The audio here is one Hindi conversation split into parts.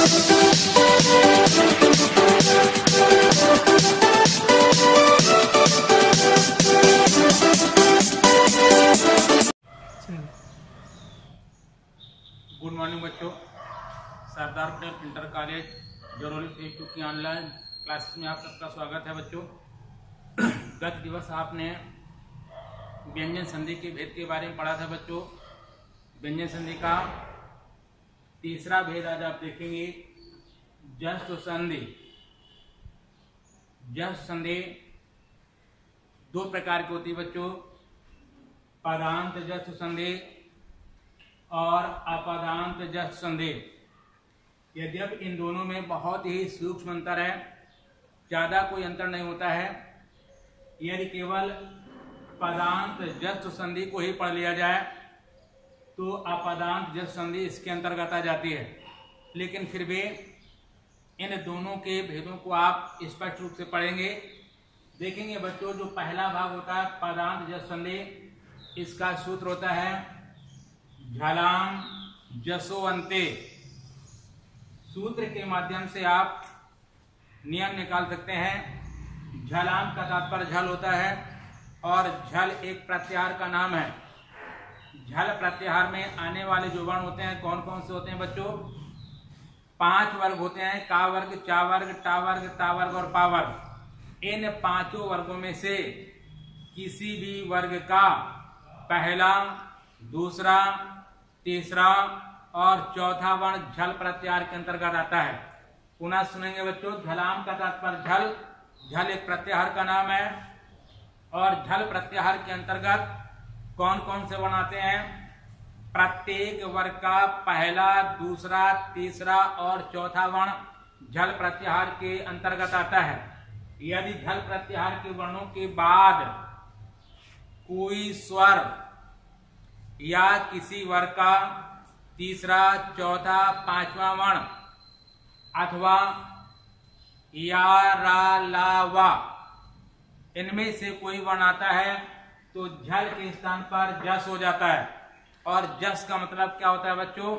गुड मॉर्निंग बच्चों, Sardar Patel inter college Jarauli phase 2 की ऑनलाइन क्लासेस में आप सबका स्वागत है। बच्चों, गत दिवस आपने व्यंजन संधि के भेद के बारे में पढ़ा था। बच्चों, व्यंजन संधि का तीसरा भेद आज आप देखेंगे, जश्न संधि। जश्न संधि दो प्रकार की होती है बच्चों, पदांत जश्न संधि और अपदांत जश्न संधि। यद्यपि इन दोनों में बहुत ही सूक्ष्म अंतर है, ज्यादा कोई अंतर नहीं होता है। यदि केवल पदांत जश्न संधि को ही पढ़ लिया जाए तो अपदांत जश्न संधि इसके अंतर्गत आ जाती है, लेकिन फिर भी इन दोनों के भेदों को आप स्पष्ट रूप से पढ़ेंगे। देखेंगे बच्चों, जो पहला भाग होता है पदांत जश्न संधि, इसका सूत्र होता है झलाम जसो अन्ते। सूत्र के माध्यम से आप नियम निकाल सकते हैं। झलाम का तात्पर्य झल होता है और झल एक प्रत्याहार का नाम है। झल प्रत्याहार में आने वाले जो वर्ण होते हैं कौन कौन से होते हैं बच्चों? 5 वर्ग होते हैं, का वर्ग, चा वर्ग, टा वर्ग, ता वर्ग और पा वर्ग। इन 5 वर्गों में से किसी भी वर्ग का पहला, दूसरा, तीसरा और चौथा वर्ण झल प्रत्याहार के अंतर्गत आता है। पुनः सुनेंगे बच्चों, झलाम का तात्पर्य झल, झल एक प्रत्याहार का नाम है और झल प्रत्याहार के अंतर्गत कौन कौन से वर्ण आते हैं? प्रत्येक वर्ग का पहला, दूसरा, तीसरा और चौथा वर्ण झल प्रत्याहार के अंतर्गत आता है। यदि झल प्रत्याहार के वर्णों के बाद कोई स्वर या किसी वर्ग का तीसरा, चौथा, 5वां वर्ण अथवा या, रा, ला, वा इनमें से कोई वर्ण आता है तो झल के स्थान पर जस हो जाता है। और जस का मतलब क्या होता है बच्चों?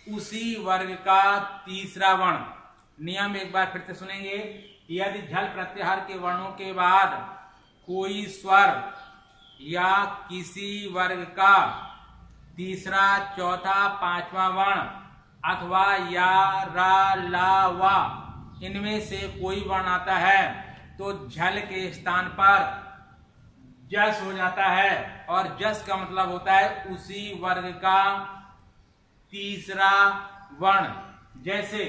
उसी वर्ग का तीसरा वर्ण। नियम एक बार फिर से सुनेंगे। यदि झल प्रत्याहार के वर्णों के बाद कोई स्वर या किसी वर्ग का तीसरा, चौथा, 5वां वर्ण अथवा या, रा, ला, वा इनमें से कोई वर्ण आता है तो झल के स्थान पर जस हो जाता है। और जस का मतलब होता है उसी वर्ग का तीसरा वर्ण। जैसे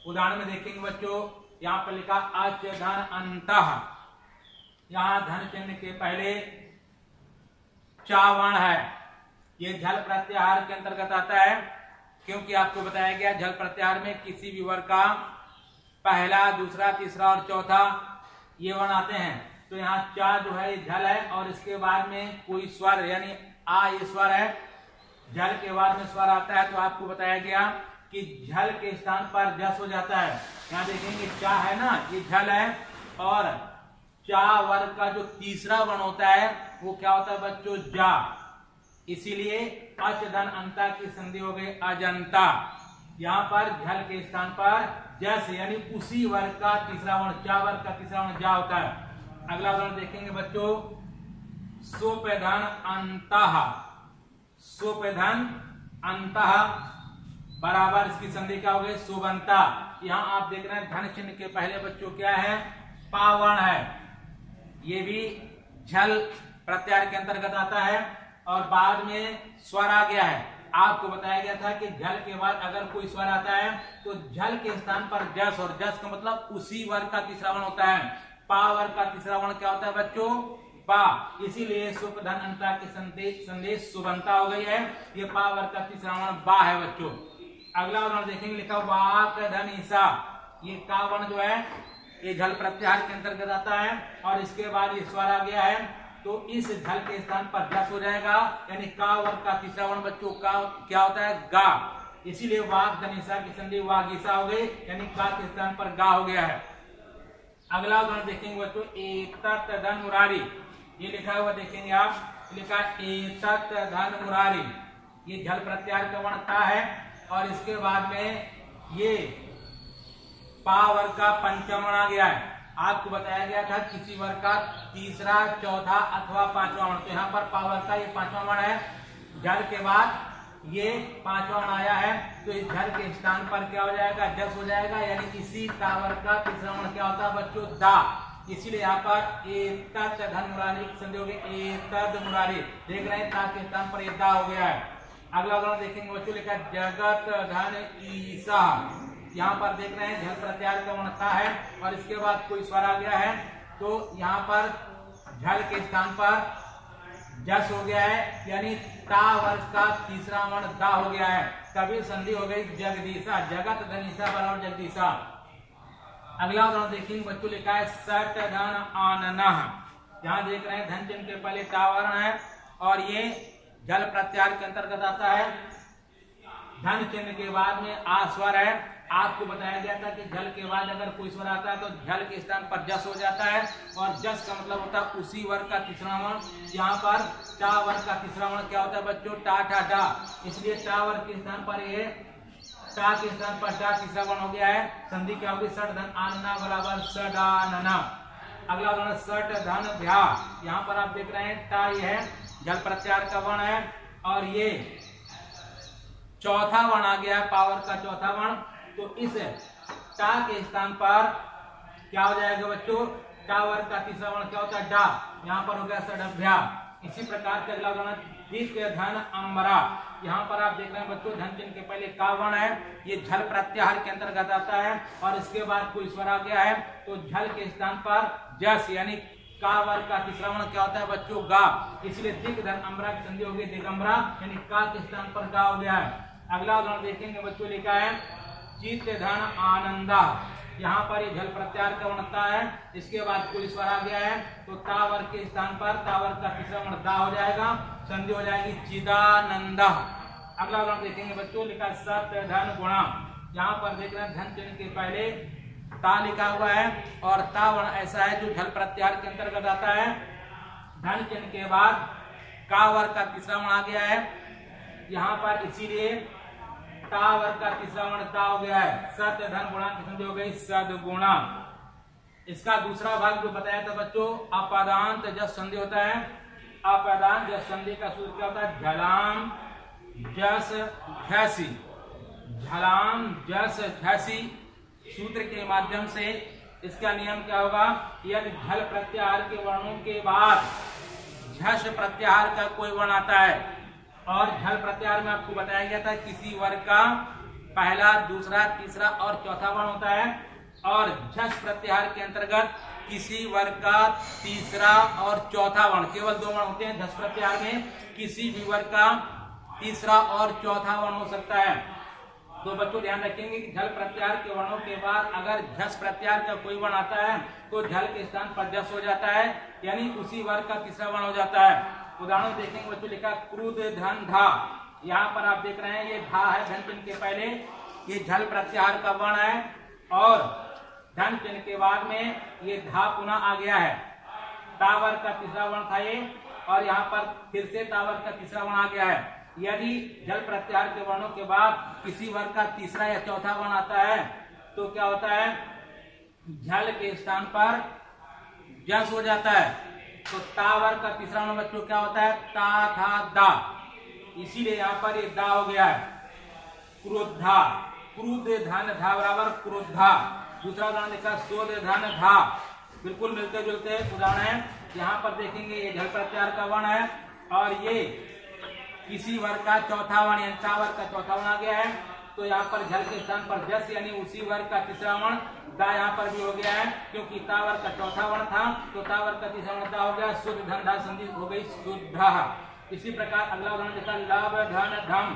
उदाहरण में देखेंगे बच्चों, यहां पर लिखा अच धन अंतः। यहां धन चिन्ह के पहले चा वर्ण है। ये झल प्रत्याहार के अंतर्गत आता है, क्योंकि आपको बताया गया झल प्रत्याहार में किसी भी वर्ग का पहला, दूसरा, तीसरा और चौथा ये वर्ण आते हैं। तो यहाँ चा जो है ये झल है और इसके बाद में कोई स्वर यानी आ ये स्वर है। झल के बाद में स्वर आता है तो आपको बताया गया कि झल के स्थान पर जस हो जाता है। यहाँ देखेंगे चा है ना, ये झल है और चा वर्ग का जो तीसरा वर्ण होता है वो क्या होता है बच्चों? जा। इसीलिए अच धन अंता की संधि हो गई अजंता। यहाँ पर झल के स्थान पर जस यानी उसी वर्ग का तीसरा वर्ण, चा वर्ग का तीसरा वर्ण जा होता है। अगला उदाहरण देखेंगे बच्चों, सुपधन अंतः। सुपधन अंतः बराबर इसकी संधि क्या हो गई? सुबंता। यहाँ आप देख रहे हैं धन चिन्ह के पहले बच्चों क्या है? पा वर्ण है। ये भी झल प्रत्याहार के अंतर्गत आता है और बाद में स्वर आ गया है। आपको बताया गया था कि झल के बाद अगर कोई स्वर आता है तो झल के स्थान पर जस, और जस का मतलब उसी वर्ग का तीसरा वर्ण होता है। पा वर्ग का तीसरा वर्ण क्या होता है बच्चों? पा। इसीलिए सुपधन अंता की संदेश सुबंता हो गई है। ये पा वर्ग का तीसरा वर्ण बा है बच्चों। अगला उदाहरण देखेंगे, लिखा वाक धन ईसा। ये का वर्ण जो है ये झल प्रत्याहार के अंतर्गत आता है और इसके बाद ये स्वर आ गया है तो इस झल के स्थान पर जस हो जाएगा, यानी का वर्ग का तीसरा वर्ण बच्चों का क्या होता है? गा। इसीलिए वाक धनिशा की संधि वागीसा हो गई, यानी का के स्थान पर गा हो गया है। अगला उदाहरण देखेंगे बच्चों, एतत् धन मुरारी। ये लिखा हुआ देखेंगे आप, लिखा एतत् धन मुरारी। ये झल प्रत्याहार का वर्ण का है और इसके बाद में ये पावर का पंचम वर्ण आ गया है। आपको बताया गया था किसी वर्ग का तीसरा, चौथा अथवा पांचवा वर्ण, तो यहाँ पर पावर का ये पांचवा वर्ण है। झल के बाद ये पांचवा वर्ण आया है, तो इस झल के स्थान पर क्या हो जाएगा, जस हो जाएगा, यानी इसी टावर का तीसरा वर्ण क्या होता है बच्चों, दा। इसीलिए यहाँ पर एतद धन मुरारी संधि हो गई, एतद मुरारी, देख रहे हैं ता के स्थान पर ये दा हो गया है। अगला उदाहरण देखेंगे बच्चों, लिखा है जगत धन ईसा। यहाँ पर देख रहे हैं झल प्रत्याहार का वर्ण था है और इसके बाद कोई स्वर आ गया है, तो यहाँ पर झल के स्थान पर जस हो गया है, यानी ता वर्ग का तीसरा वर्ण दा हो गया है। कभी संधि हो गई जगदीशा, जगत धनीसा बराबर जगदीशा। अगला उदाहरण देखेंगे बच्चों, लिखा है सट धन आननः। यहाँ देख रहे हैं धन चिन्ह के पहले ता वर्ण है और ये झल प्रत्याहार के अंतर्गत आता है। धन चिन्ह के बाद में आ स्वर है। आपको बताया गया था कि झल के बाद अगर कोई स्वर आता है तो झल के स्थान पर जस हो जाता है और जस का मतलब होता है उसी वर्ग का तीसरा वर्ण। यहाँ पर टा वर्ग का तीसरा वर्ण क्या होता है बच्चों, टा ठा डा, इसलिए टा वर्ग के स्थान पर ये टा के स्थान पर डा तीसरा वर्ण हो गया है। संधि क्या होगी, सट धन आनना बराबर सडानना। अगला उदाहरण सट धन भ्या। यहाँ पर आप देख रहे हैं टा ये है, झल प्रत्याहार का वर्ण है और ये चौथा वर्ण आ गया है, पावर का चौथा वर्ण। तो इस टा के स्थान पर क्या हो जाएगा बच्चों, टा वर्ग का तीसरा वर्ण क्या होता है, डा, यहाँ पर हो गया सडभ्या। इसी प्रकार से अगला उदाहरण द्वितीय धन अम्बरा। यहाँ पर आप देख रहे हैं बच्चों धन चिन्ह के पहले का वर्ण है, ये झल प्रत्याहार के अंतर्गत आता है और इसके बाद कोई स्वर आ गया है, तो झल के स्थान पर जस, यानी का वर्ग का तीसरा वर्ण क्या होता है बच्चों, गा, इसलिए दिक धन अम्बरा की संधि होगी दिगंबरा, यानी का के स्थान पर गा हो गया है। अगला उदाहरण देखेंगे बच्चों, लिखा है चित्त धन आनंदा। यहाँ पर ये झल प्रत्याहार का वर्ण है, इसके बाद कोई स्वर आ गया है, तो ता वर्ग के स्थान पर ता वर्ग का तीसरा वर्ण दा हो जाएगा, संधि हो जाएगी चिदानंदा। अगला उदाहरण देखेंगे बच्चों, लिखा सत्य धन गुणा। यहाँ पर देख रहे हैं धन चिन्ह के पहले ता लिखा हुआ है और ता वर्ण ऐसा है जो झल प्रत्याहार के अंतर्गत आता है। धन चिन्ह के बाद का वर्ग का तीसरा वर्ण आ गया है, यहाँ पर इसीलिए ता वर्ग का तीसरा वर्ण ता हो गया है। सत्य धन गुणा की संधि हो गई सदगुणा। इसका दूसरा भाग जो बताया था बच्चों, अपदांत जस संधि होता है। अपदांत जस संधि का सूत्र क्या होता है, झलाम जस झसी, झलाम जस झसी। सूत्र के माध्यम से इसका नियम क्या होगा, यदि झल प्रत्याहार के वर्णों के बाद झस प्रत्याहार का कोई वर्ण आता है और झल प्रत्याहार में आपको बताया गया था किसी वर्ग का पहला, दूसरा, तीसरा और चौथा वर्ण होता है और झस प्रत्याहार के अंतर्गत किसी वर्ग का तीसरा और चौथा वर्ण, केवल दो वर्ण होते हैं झस प्रत्याहार में, किसी भी वर्ग का तीसरा और चौथा वर्ण हो सकता है। तो बच्चों ध्यान रखेंगे कि झल प्रत्याहार के वर्णों के बाद अगर झस प्रत्याहार का कोई वर्ण आता है तो झल के स्थान पर जस हो जाता है, यानी उसी वर्ग का तीसरा वर्ण हो जाता है। उदाहरण देखेंगे बच्चों, लिखा क्रुद धन धा। यहाँ पर आप देख रहे हैं ये धा है धन चिन्ह के पहले, ये झल प्रत्याहार का वर्ण है और धन चिन्ह के बाद में ये धा पुनः आ गया है। ता वर्ग का तीसरा वर्ण था ये और यहाँ पर फिर से ता वर्ग का तीसरा वर्ण आ गया है। यदि झल प्रत्याहार के वर्णों के बाद किसी वर्ग का तीसरा या चौथा वर्ण आता है तो क्या होता है, झल के स्थान पर जस हो जाता है। तो ता वर्ग का तीसरा वर्ण बच्चों क्या होता है, ता था दा, इसीलिए यहाँ पर ये दा हो गया है। क्रोधा, क्रुद धन धा बराबर क्रोधा। दूसरा उदाहरण देखा शोध धन धा, बिल्कुल मिलते जुलते उदाहरण है। यहाँ पर देखेंगे ये झल प्रत्याहार का वर्ण है और ये किसी वर्ग का चौथा वर्ण यानी ता वर्ग का चौथा वर्ण आ गया है, तो यहाँ पर झल के स्थान पर जस यानी उसी वर्ग का तीसरा वर्ण दा यहाँ पर भी हो गया है, क्योंकि ता वर्ग का चौथा वर्ण था तो ता वर्ग का तीसरा वर्ण दा हो गया। शुद्ध धन धा संधि हो गई शुद्ध। इसी प्रकार अगला उदाहरण देखा लव धन धम।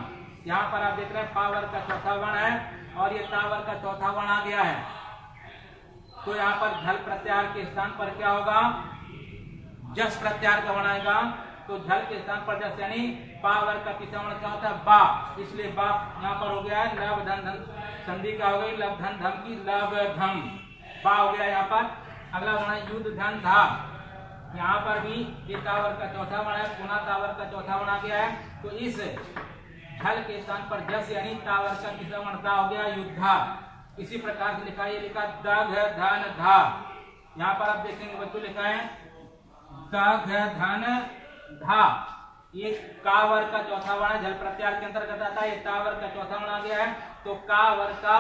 यहाँ पर आप देख रहे हैं पा वर्ग का चौथा वर्ण है और ये ता वर्ग का चौथा वर्ण आ गया है, तो यहाँ पर झल प्रत्याहार के स्थान पर क्या होगा, जस प्रत्याहार का वर्ण आएगा। तो झल के स्थान पर जस यानी पा वर्ग का तीसरा वर्ण क्या होता है, बा, इसलिए बा यहाँ पर हो गया है। लव धन धन संधि का हो गई लव धन धम की लव धम, बा हो गया यहाँ पर। अगला वर्ण युद्ध धन धा। यहाँ पर भी ये ता वर्ग का चौथा वर्ण है, पुनः ता वर्ग का चौथा वर्ण आ गया है, तो इस झल के स्थान पर जस यानी ता वर्ग का तीसरा वर्ण ता हो गया युद्धा। इसी प्रकार से लिखा, ये लिखा द घ धन धा। यहाँ पर आप देखेंगे बच्चों लिखा है द घ धन धा। ये का वर्ग का चौथा वर्ण झल प्रत्याहार के अंतर्गत आता है। ये ता वर्ग का चौथा वर्ण आ गया है, तो का वर्ग का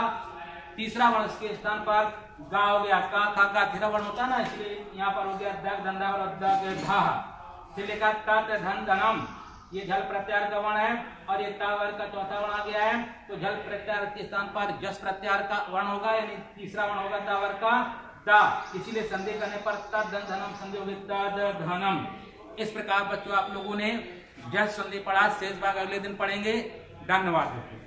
तीसरा वर्ण इसके स्थान पर गा हो गया। का खा का तीसरा वर्ण होता है ना, इसलिए यहाँ पर हो गया द धंधा और द धा। फिर लिखा तत् धन धनम, ये झल प्रत्याहार का वर्ण है और ये ता वर्ग का चौथा वर्ण आ गया है, तो झल प्रत्याहार के स्थान पर जस प्रत्याहार का वर्ण होगा, यानी तीसरा वर्ण होगा ता वर्ग का दा। इसीलिए संधि करने पर तत् धन धनम संधि होगी तद धनम। इस प्रकार बच्चों आप लोगों ने जस संधि पढ़ा, शेष भाग अगले दिन पढ़ेंगे। धन्यवाद।